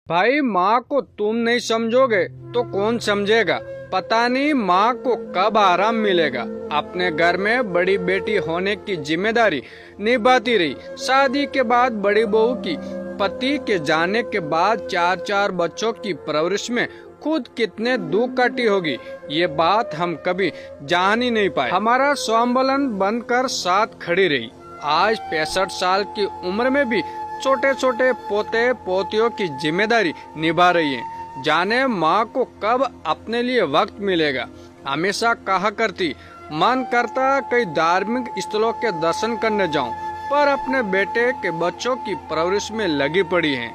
भाई माँ को तुम नहीं समझोगे तो कौन समझेगा। पता नहीं माँ को कब आराम मिलेगा। अपने घर में बड़ी बेटी होने की जिम्मेदारी निभाती रही। शादी के बाद बड़ी बहू की, पति के जाने के बाद चार चार बच्चों की परवरिश में खुद कितने दुख काटी होगी, ये बात हम कभी जान ही नहीं पाए। हमारा स्वावलंबन बनकर साथ खड़ी रही। आज 65 साल की उम्र में भी छोटे छोटे पोते पोतियों की जिम्मेदारी निभा रही है। जाने माँ को कब अपने लिए वक्त मिलेगा। हमेशा कहा करती, मन करता कई धार्मिक स्थलों के दर्शन करने जाऊं, पर अपने बेटे के बच्चों की परवरिश में लगी पड़ी है।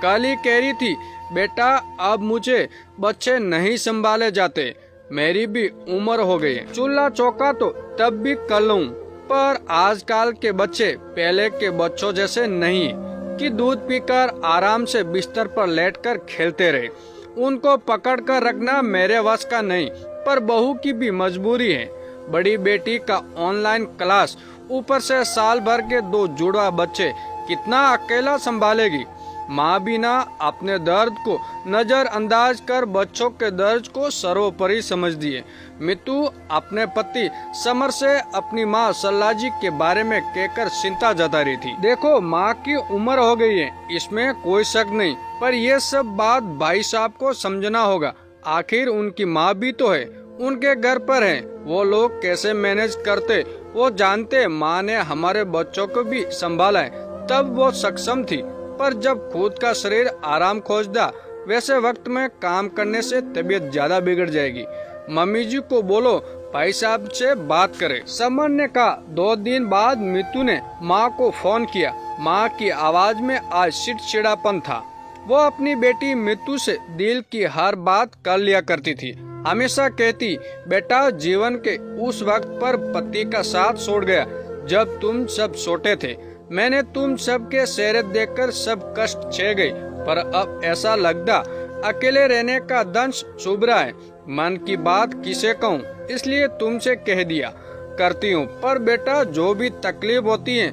कल ही कह रही थी, बेटा अब मुझे बच्चे नहीं संभाले जाते, मेरी भी उम्र हो गई है। चूल्हा चौका तो तब भी कर लूं, पर आजकल के बच्चे पहले के बच्चों जैसे नहीं कि दूध पीकर आराम से बिस्तर पर लेटकर खेलते रहे। उनको पकड़ कर रखना मेरे वश का नहीं, पर बहू की भी मजबूरी है। बड़ी बेटी का ऑनलाइन क्लास, ऊपर से साल भर के 2 जुड़वा बच्चे, कितना अकेला संभालेगी। माँ भी ना अपने दर्द को नजरअंदाज कर बच्चों के दर्द को सर्वोपरि समझ दिए। मितू अपने पति समर से अपनी माँ सल्लाजी के बारे में कहकर चिंता जता रही थी। देखो माँ की उम्र हो गई है, इसमें कोई शक नहीं, पर यह सब बात भाई साहब को समझना होगा। आखिर उनकी माँ भी तो है, उनके घर पर है। वो लोग कैसे मैनेज करते वो जानते। माँ ने हमारे बच्चों को भी संभाला है, तब वो सक्षम थी, पर जब खुद का शरीर आराम खोजदा, वैसे वक्त में काम करने से तबीयत ज्यादा बिगड़ जाएगी। मम्मी जी को बोलो भाई साहब से बात करे। समर ने कहा। 2 दिन बाद मितू ने माँ को फोन किया। माँ की आवाज में आज चिड़चिड़ापन था। वो अपनी बेटी मितू से दिल की हर बात कर लिया करती थी। हमेशा कहती, बेटा जीवन के उस वक्त पर पति का साथ छोड़ गया जब तुम सब छोटे थे। मैंने तुम सब के चेहरे देखकर सब कष्ट छे गई, पर अब ऐसा लगता अकेले रहने का दंश चुभ रहा है। मन की बात किसे कहूँ, इसलिए तुमसे कह दिया करती हूँ। पर बेटा जो भी तकलीफ होती है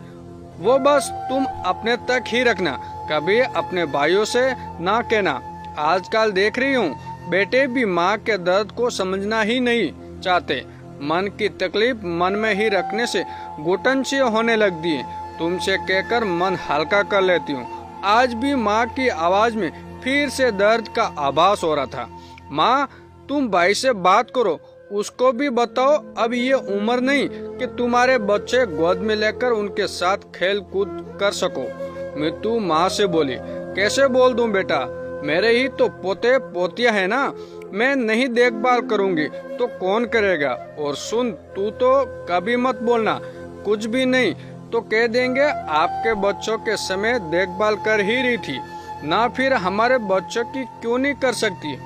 वो बस तुम अपने तक ही रखना, कभी अपने भाइयों से ना कहना। आजकल देख रही हूँ बेटे भी माँ के दर्द को समझना ही नहीं चाहते। मन की तकलीफ मन में ही रखने से घुटन सी होने लगती है। तुमसे कहकर मन हल्का कर लेती हूँ। आज भी माँ की आवाज में फिर से दर्द का आभास हो रहा था। माँ तुम भाई से बात करो, उसको भी बताओ अब ये उम्र नहीं कि तुम्हारे बच्चे गोद में लेकर उनके साथ खेल कूद कर सको। मितू माँ से बोली। कैसे बोल दूं बेटा, मेरे ही तो पोते पोतियां है ना, मैं नहीं देखभाल करूंगी तो कौन करेगा। और सुन, तू तो कभी मत बोलना, कुछ भी नहीं तो कह देंगे आपके बच्चों के समय देखभाल कर ही रही थी ना, फिर हमारे बच्चों की क्यों नहीं कर सकती।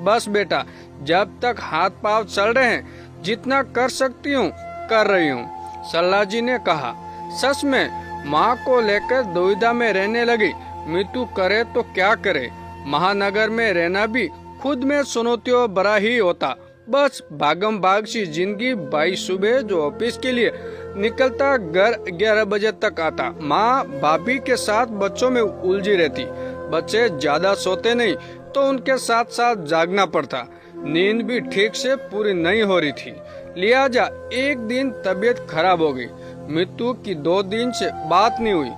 बस बेटा जब तक हाथ पांव चल रहे हैं जितना कर सकती हूँ कर रही हूँ। सल्ला जी ने कहा। सच में माँ को लेकर दुविधा में रहने लगी। मितू करे तो क्या करे। महानगर में रहना भी खुद में चुनौतियों भरा ही होता। बस भागम भाग सी जिंदगी। भाई सुबह जो ऑफिस के लिए निकलता, घर 11 बजे तक आता। माँ भाभी के साथ बच्चों में उलझी रहती। बच्चे ज्यादा सोते नहीं तो उनके साथ साथ जागना पड़ता। नींद भी ठीक से पूरी नहीं हो रही थी, लिहाजा एक दिन तबीयत खराब हो गई। मितू की 2 दिन से बात नहीं हुई।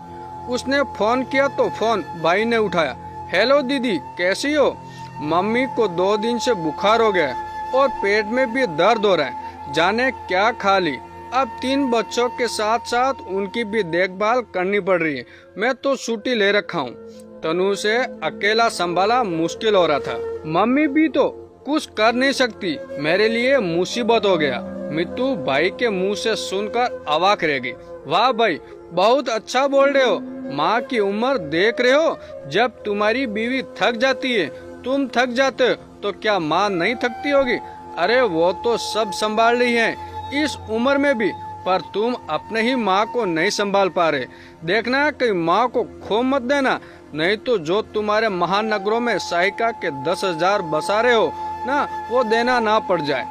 उसने फोन किया तो फोन भाई ने उठाया। हेलो दीदी, कैसी हो। मम्मी को 2 दिन से बुखार हो गया और पेट में भी दर्द हो रहा है, जाने क्या खा ली। अब 3 बच्चों के साथ साथ उनकी भी देखभाल करनी पड़ रही है। मैं तो छुट्टी ले रखा हूँ। तनु से अकेला संभाला मुश्किल हो रहा था। मम्मी भी तो कुछ कर नहीं सकती, मेरे लिए मुसीबत हो गया। मितू भाई के मुंह से सुनकर अवाक रह गई। वाह भाई, बहुत अच्छा बोल रहे हो। माँ की उम्र देख रहे हो, जब तुम्हारी बीवी थक जाती है तुम थक जाते हो, तो क्या माँ नहीं थकती होगी। अरे वो तो सब संभाल रही है इस उम्र में भी, पर तुम अपने ही माँ को नहीं संभाल पा रहे। देखना कहीं माँ को खो मत देना, नहीं तो जो तुम्हारे महानगरों में सहायिका के 10,000 बसा रहे हो ना, वो देना ना पड़ जाए।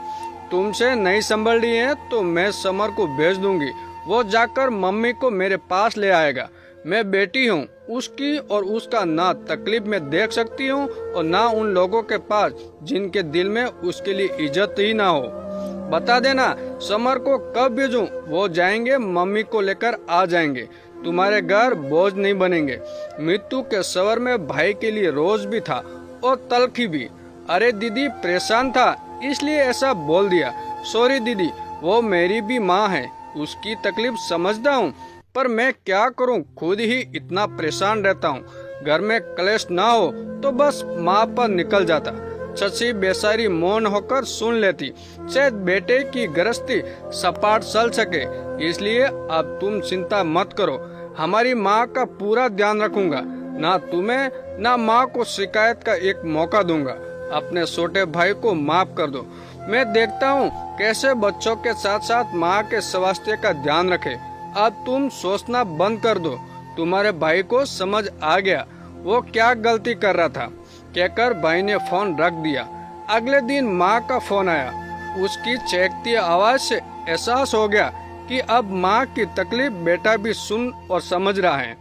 तुमसे नहीं संभल रही है तो मैं समर को भेज दूंगी, वो जाकर मम्मी को मेरे पास ले आएगा। मैं बेटी हूँ उसकी और उसका ना तकलीफ में देख सकती हूँ और ना उन लोगों के पास जिनके दिल में उसके लिए इज्जत ही ना हो। बता देना समर को कब भेजूं, वो जाएंगे मम्मी को लेकर आ जाएंगे, तुम्हारे घर बोझ नहीं बनेंगे। मृत्यु के सवर में भाई के लिए रोज भी था और तलखी भी। अरे दीदी परेशान था इसलिए ऐसा बोल दिया, सॉरी दीदी, वो मेरी भी माँ है, उसकी तकलीफ समझता हूँ, पर मैं क्या करूँ, खुद ही इतना परेशान रहता हूँ। घर में कलेश ना हो तो बस माँ पर निकल जाता। शशि बेचारी मौन होकर सुन लेती, शायद बेटे की गृहस्थी सपाट चल सके, इसलिए अब तुम चिंता मत करो, हमारी माँ का पूरा ध्यान रखूंगा, ना तुम्हें ना माँ को शिकायत का एक मौका दूंगा। अपने छोटे भाई को माफ कर दो, मैं देखता हूँ कैसे बच्चों के साथ साथ माँ के स्वास्थ्य का ध्यान रखे। अब तुम सोचना बंद कर दो, तुम्हारे भाई को समझ आ गया वो क्या गलती कर रहा था, कहकर भाई ने फोन रख दिया। अगले दिन माँ का फोन आया, उसकी चहकती आवाज से एहसास हो गया कि अब माँ की तकलीफ बेटा भी सुन और समझ रहा है।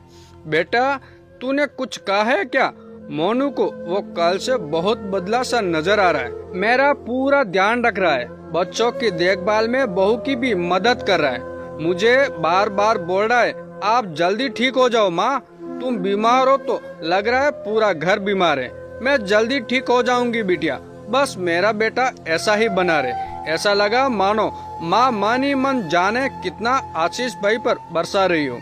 बेटा तूने कुछ कहा है क्या? मोनू को वो कल से बहुत बदला सा नजर आ रहा है, मेरा पूरा ध्यान रख रहा है, बच्चों की देखभाल में बहू की भी मदद कर रहा है, मुझे बार बार बोल रहा है आप जल्दी ठीक हो जाओ माँ, तुम बीमार हो तो लग रहा है पूरा घर बीमार है, मैं जल्दी ठीक हो जाऊंगी बिटिया, बस मेरा बेटा ऐसा ही बना रहे। ऐसा लगा मानो माँ मन ही मन जाने कितना आशीष भाई पर बरसा रही हो।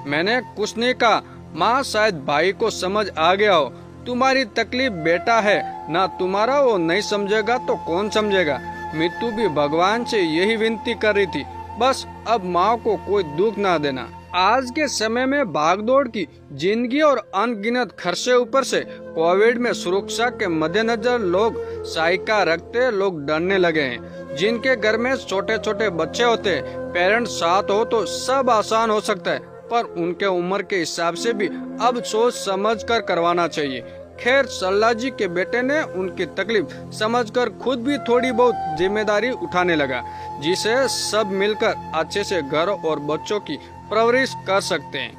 मैंने कुछ नहीं कहा माँ, शायद भाई को समझ आ गया हो, तुम्हारी तकलीफ बेटा है ना तुम्हारा, वो नहीं समझेगा तो कौन समझेगा। मृत्यु भी भगवान से यही विनती कर रही थी, बस अब माँ को कोई दुख ना देना। आज के समय में भागदौड़ की जिंदगी और अनगिनत खर्चे ऊपर से कोविड में सुरक्षा के मद्देनजर लोग साइका रखते लोग डरने लगे हैं। जिनके घर में छोटे छोटे बच्चे होते पेरेंट्स साथ हो तो सब आसान हो सकता है, पर उनके उम्र के हिसाब से भी अब सोच समझ कर करवाना चाहिए। खैर सल्ला जी के बेटे ने उनकी तकलीफ समझकर खुद भी थोड़ी बहुत जिम्मेदारी उठाने लगा, जिसे सब मिलकर अच्छे से घर और बच्चों की परवरिश कर सकते हैं।